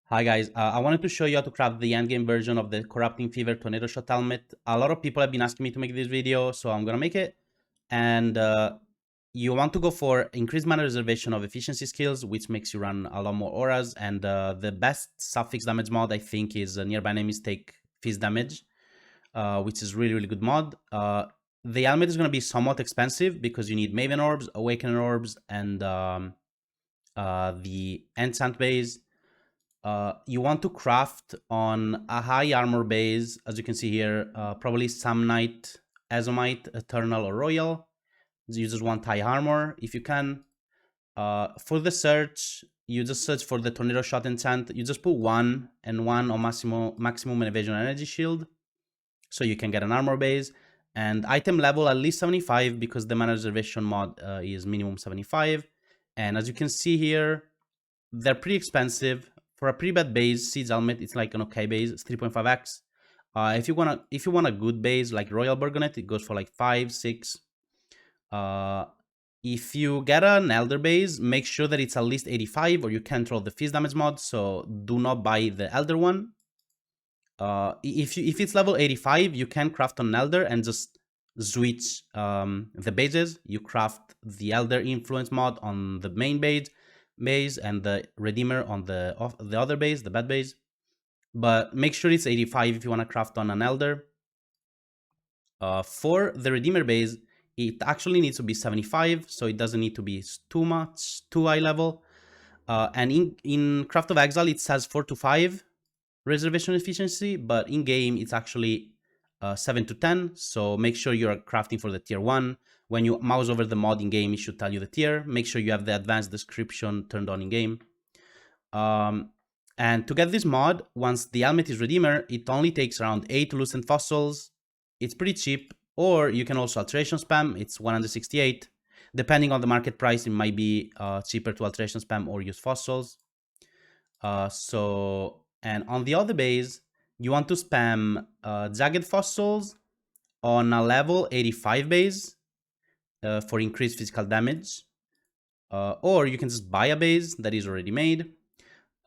Hi guys, I wanted to show you how to craft the endgame version of the Corrupting Fever Tornado Shot helmet. A lot of people have been asking me to make this video, so I'm gonna make it. And you want to go for increased mana reservation of efficiency skills, which makes you run a lot more auras. And the best suffix damage mod, I think, is Nearby Enemies Take Fizz Damage, which is really good mod. The helmet is gonna be somewhat expensive because you need Maven Orbs, Awakening Orbs, and the Enchant base. You want to craft on a high armor base, as you can see here, probably Samnite, Azomite, Eternal, or Royal. You just want high armor if you can. For the search, you just search for the Tornado Shot enchant. You just put 1 and 1 on maximum evasion energy shield, so you can get an armor base. And item level at least 75 because the mana reservation mod is minimum 75. And as you can see here, they're pretty expensive. For a pretty bad base, Siege Helmet, it's like an okay base. It's 3.5x. If you want a good base like Royal Burgonet, it goes for like 5, 6. If you get an Elder base, make sure that it's at least 85, or you can't roll the Fizz damage mod. So do not buy the Elder one. If it's level 85, you can craft an Elder and just switch the bases. You craft the Elder influence mod on the main base and the Redeemer on the other base, the bad base. But make sure it's 85 if you want to craft on an Elder. For the Redeemer base, it actually needs to be 75, so it doesn't need to be too high level. And in Craft of Exile, it says 4 to 5 reservation efficiency, but in game, it's actually 7 to 10. So make sure you're crafting for the tier 1. When you mouse over the mod in game, it should tell you the tier. Make sure you have the advanced description turned on in game. And to get this mod, once the helmet is Redeemer, it only takes around 8 Lucent Fossils. It's pretty cheap. Or you can also alteration spam. It's 168. Depending on the market price, it might be cheaper to alteration spam or use fossils. And on the other base, you want to spam Jagged Fossils on a level 85 base for increased physical damage. Or you can just buy a base that is already made.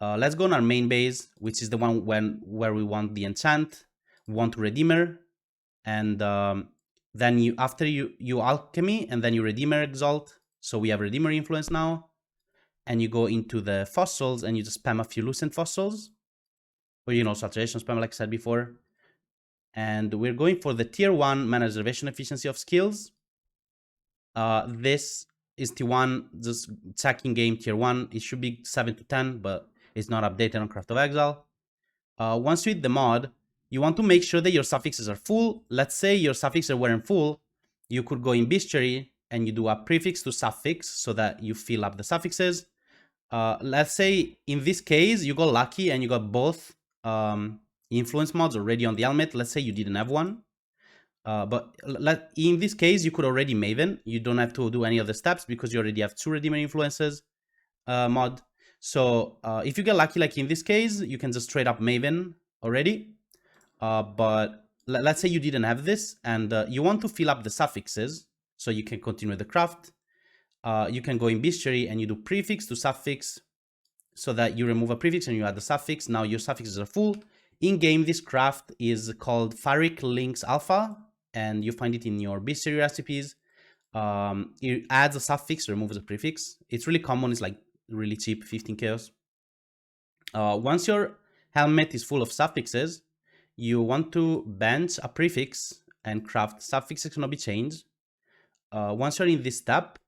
Let's go on our main base, which is the one where we want the enchant. We want Redeemer. And then after you alchemy, and then you Redeemer exalt. So we have Redeemer influence now. And you go into the fossils and you just spam a few Lucent Fossils. Or, saturation spam, like I said before. And we're going for the tier 1 mana reservation efficiency of skills. This is tier 1, just checking game tier 1. It should be 7 to 10, but it's not updated on Craft of Exile. Once you hit the mod, you want to make sure that your suffixes are full. Let's say your suffixes weren't full. You could go in Bestiary and you do a prefix to suffix so that you fill up the suffixes. Let's say in this case, you got lucky and you got both influence mods already on the helmet. Let's say you didn't have one. But in this case, you could already Maven. You don't have to do any other steps because you already have 2 Redeemer influences mod. So if you get lucky, like in this case, you can just straight up Maven already. But let's say you didn't have this and you want to fill up the suffixes so you can continue the craft. You can go in Bestiary and you do prefix to suffix so that you remove a prefix and you add the suffix. Now your suffixes are full. In game, this craft is called Pharik Links Alpha, and you find it in your Bestiary recipes. It adds a suffix, removes a prefix. It's really common. It's like really cheap, 15 chaos. Once your helmet is full of suffixes, you want to bench a prefix and craft suffixes cannot be changed. Once you're in this step,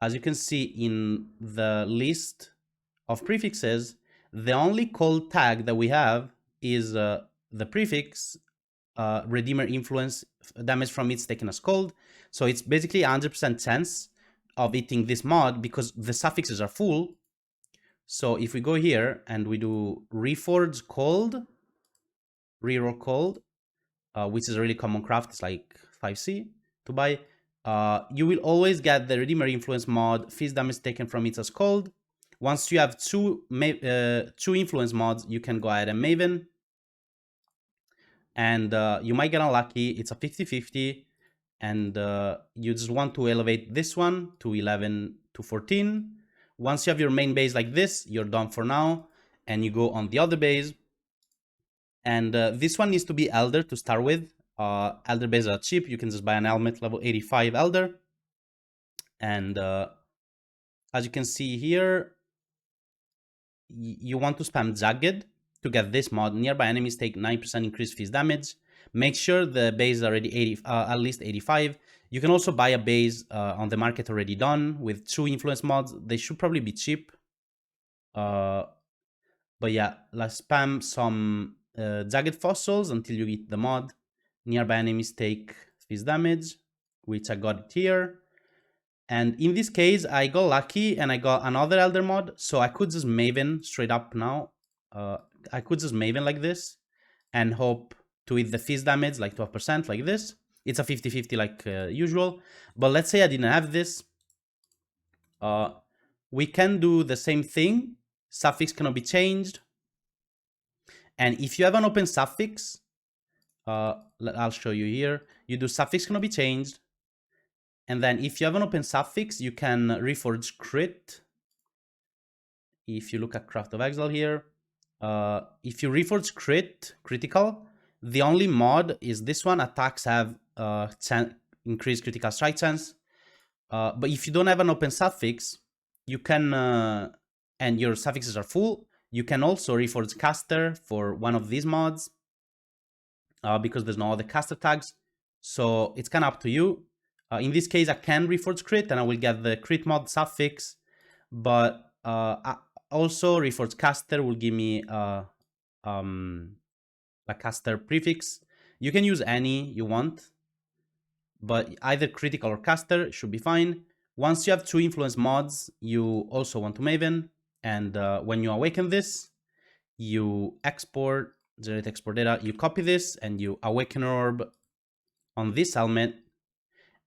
as you can see in the list of prefixes, the only cold tag that we have is the prefix Redeemer influence damage from it's taken as cold. So it's basically 100% chance of hitting this mod because the suffixes are full. So if we go here and we do Reforge Cold, Reroll Cold, which is a really common craft, it's like 5C to buy, you will always get the Redeemer influence mod, Fizz damage taken from it as cold. Once you have two influence mods, you can go ahead and Maven. And you might get unlucky. It's a 50-50. And you just want to elevate this one to 11 to 14. Once you have your main base like this, you're done for now. and you go on the other base. And this one needs to be Elder to start with. Elder bases are cheap. You can just buy an helmet level 85 Elder. And as you can see here, you want to spam Jagged to get this mod. Nearby enemies take 9% increased fizz damage. Make sure the base is already 80, at least 85. You can also buy a base on the market already done with 2 influence mods. They should probably be cheap. But yeah, let's spam some Jagged Fossils until you get the mod. Nearby enemies take fizz damage, which I got it here. And in this case, I got lucky and I got another Elder mod. So I could just Maven straight up now. I could just Maven like this and hope to hit the fizz damage like 12% like this. It's a 50-50 like usual. But let's say I didn't have this. We can do the same thing. Suffix cannot be changed. And if you have an open suffix, I'll show you here. You do suffix cannot be changed. And then if you have an open suffix, you can reforge crit. If you look at Craft of Exile here, if you reforge critical, the only mod is this one. Attacks have increased critical strike chance. But if you don't have an open suffix, you can, and your suffixes are full, you can also reforge caster for one of these mods because there's no other caster tags. So it's kind of up to you. In this case, I can reforge crit and I will get the crit mod suffix, but also reforge caster will give me a caster prefix. You can use any you want, but either critical or caster should be fine. Once you have 2 influence mods, you also want to Maven, and when you awaken this, you export, generate export data, you copy this, and you awaken orb on this helmet.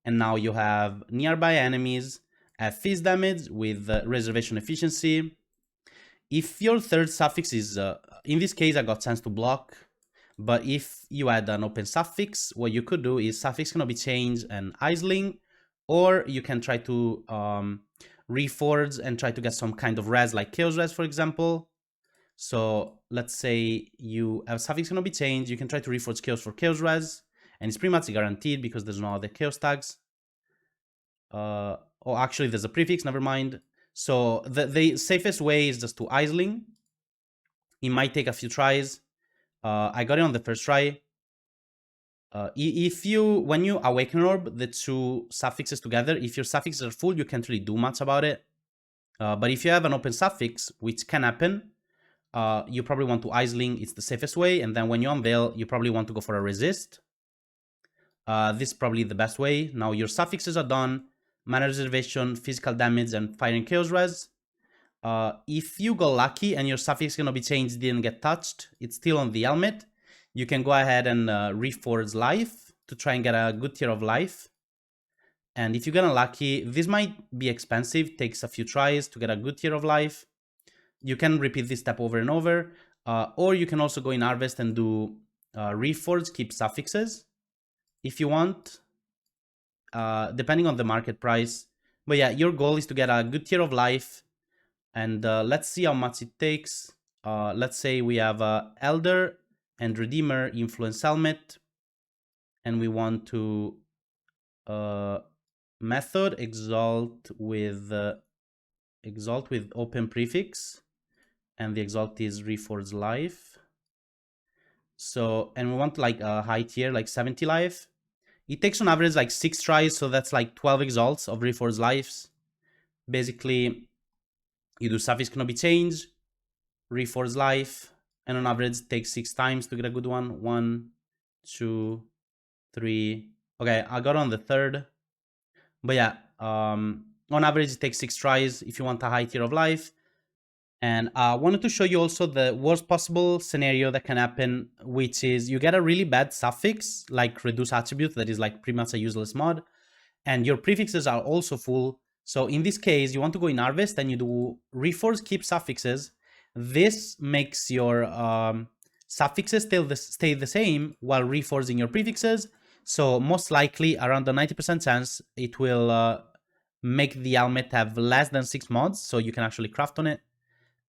And now you have nearby enemies at fizz damage with reservation efficiency. If your third suffix is, in this case, I got chance to block. But if you add an open suffix, what you could do is suffix cannot be changed and Isling, or you can try to reforge and try to get some kind of res like Chaos Res, for example. So let's say you have suffix cannot be changed, you can try to reforge Chaos for Chaos Res. And it's pretty much guaranteed because there's no other chaos tags. Oh, actually, there's a prefix, never mind. So the safest way is just to Isling. It might take a few tries. I got it on the first try. When you awaken orb the 2 suffixes together, if your suffixes are full, you can't really do much about it. But if you have an open suffix, which can happen, you probably want to Isling. It's the safest way. And then when you unveil, you probably want to go for a resist. This is probably the best way. Now your suffixes are done, mana reservation, physical damage, and fire and chaos res. If you go lucky and your suffix cannot be changed, didn't get touched, it's still on the helmet, you can go ahead and reforge life to try and get a good tier of life. And if you get unlucky, this might be expensive, takes a few tries to get a good tier of life. You can repeat this step over and over, or you can also go in harvest and do reforge, keep suffixes if you want, depending on the market price. But yeah, your goal is to get a good tier of life. And let's see how much it takes. Let's say we have Elder and Redeemer influence helmet. And we want to method exalt with open prefix. And the exalt is reforge life. So, and we want like a high tier, like 70 life. It takes on average like 6 tries, so that's like 12 exalts of reforged lives. Basically, you do suffix cannot be changed, reforged life, and on average it takes 6 times to get a good one. 1, 2, 3. Okay, I got on the third. But yeah, on average it takes 6 tries if you want a high tier of life. And I wanted to show you also the worst possible scenario that can happen, which is you get a really bad suffix, like reduce attribute, that is like pretty much a useless mod, and your prefixes are also full. So in this case, you want to go in harvest and you do reforge keep suffixes. This makes your suffixes stay the same while reforging your prefixes. So most likely around the 90% chance it will make the helmet have less than 6 mods, so you can actually craft on it.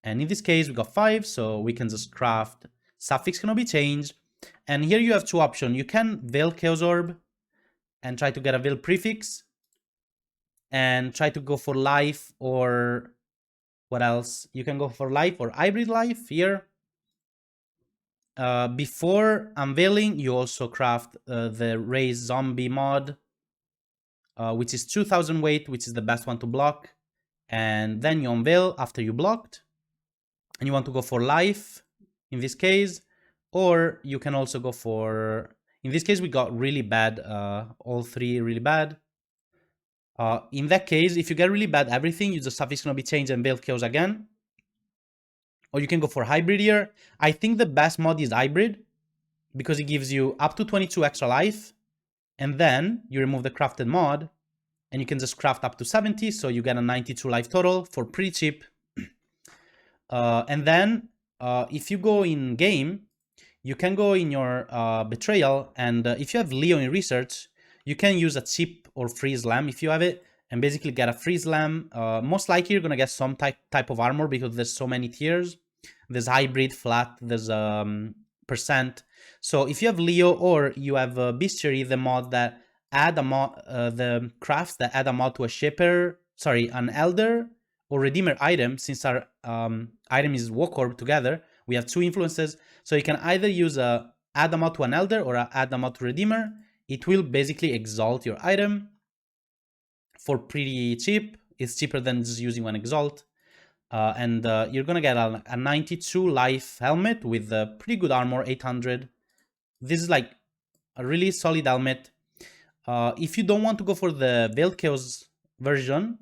And in this case, we got 5, so we can just craft suffix cannot be changed. And here you have two options. You can veil chaos orb and try to get a veil prefix and try to go for life, or what else? You can go for life or hybrid life here. Before unveiling, you also craft the raise zombie mod, which is 2000 weight, which is the best one to block. And then you unveil after you blocked. And you want to go for life in this case, or you can also go for, in this case we got really bad, all three really bad. In that case, if you get really bad everything, you just suffix cannot be changed and veil chaos again. Or you can go for hybrid here. I think the best mod is hybrid because it gives you up to 22 extra life, and then you remove the crafted mod and you can just craft up to 70, so you get a 92 life total for pretty cheap. And then if you go in game, you can go in your betrayal, and if you have Leo in research, you can use a chip or free slam if you have it, and basically get a free slam. Most likely you're gonna get some type of armor because there's so many tiers. There's hybrid, flat, there's percent. So if you have Leo or you have Bestiary, the mod that add a mod, the crafts that add a mod to a shaper, sorry, an elder or redeemer item, since our item is walk orb together, we have two influences. So you can either use a add a mod to an elder or a add a mod to redeemer. It will basically exalt your item for pretty cheap. It's cheaper than just using one exalt. And you're gonna get a 92 life helmet with pretty good armor, 800. This is like a really solid helmet. If you don't want to go for the Veiled Chaos version,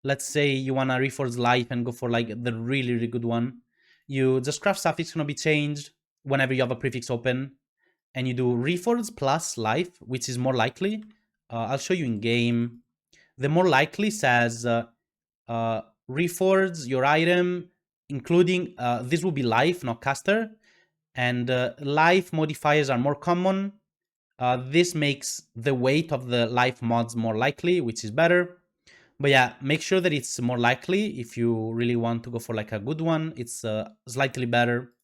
let's say you wanna reforge life and go for like the really, really good one, you just craft suffix cannot be changed whenever you have a prefix open, and you do reforge plus life, which is more likely. I'll show you in game. The more likely says reforge your item, including this will be life, not caster, and life modifiers are more common. This makes the weight of the life mods more likely, which is better. But yeah, make sure that it's more likely if you really want to go for like a good one. It's slightly better.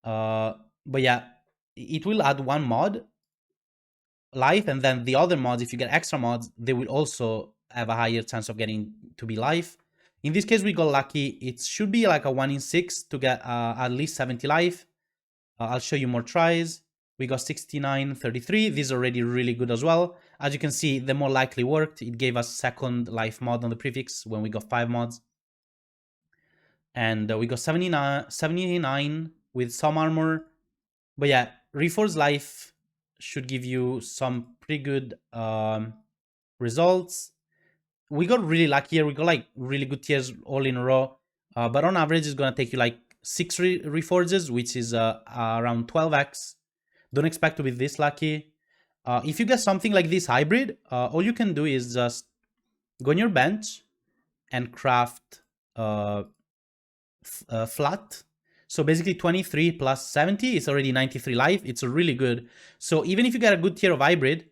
But yeah, it will add one mod, life, and then the other mods, if you get extra mods, they will also have a higher chance of getting to be life. In this case, we got lucky. It should be like a 1 in 6 to get at least 70 life. I'll show you more tries. We got 69, 33. This is already really good as well. As you can see, the more likely worked. It gave us second life mod on the prefix when we got 5 mods. And we got 79 with some armor. But yeah, Reforged Life should give you some pretty good results. We got really lucky here. We got like really good tiers all in a row. But on average, it's going to take you like 6 reforges, which is around 12x. Don't expect to be this lucky. If you get something like this hybrid, all you can do is just go on your bench and craft flat. So basically 23 plus 70 is already 93 life. It's really good. So even if you get a good tier of hybrid,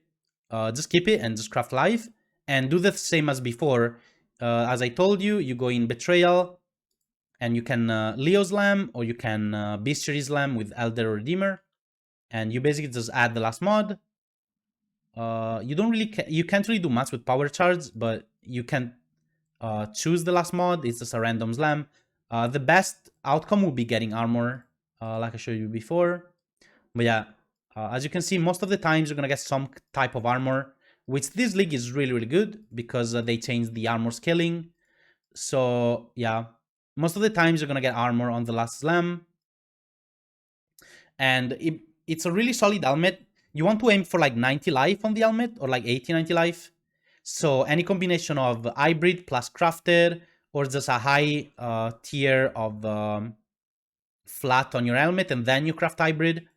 just keep it and just craft life and do the same as before. As I told you, you go in betrayal and you can Leo Slam, or you can Bestiary Slam with Elder Redeemer, and you basically just add the last mod. You can't really do much with power charge, but you can choose the last mod. It's just a random slam. The best outcome will be getting armor, like I showed you before. But yeah, as you can see, most of the times you're gonna get some type of armor, which this league is really, really good because they changed the armor scaling. So yeah, most of the times you're gonna get armor on the last slam. And it's a really solid helmet. You want to aim for like 90 life on the helmet, or like 80, 90 life. So any combination of hybrid plus crafted, or just a high tier of flat on your helmet, and then you craft hybrid.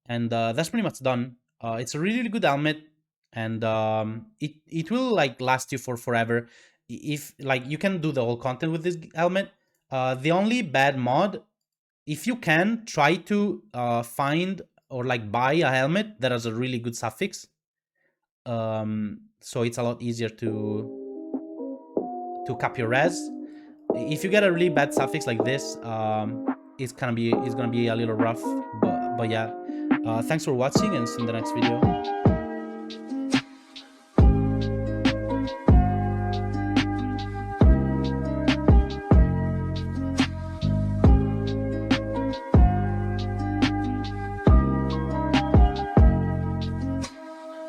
And that's pretty much done. It's a really, really good helmet, and it will like last you for forever. If like you can do the whole content with this helmet. The only bad mod, if you can, try to find or like buy a helmet that has a really good suffix. So it's a lot easier to cap your res. If you get a really bad suffix like this, it's gonna be a little rough. But yeah, thanks for watching, and see you in the next video.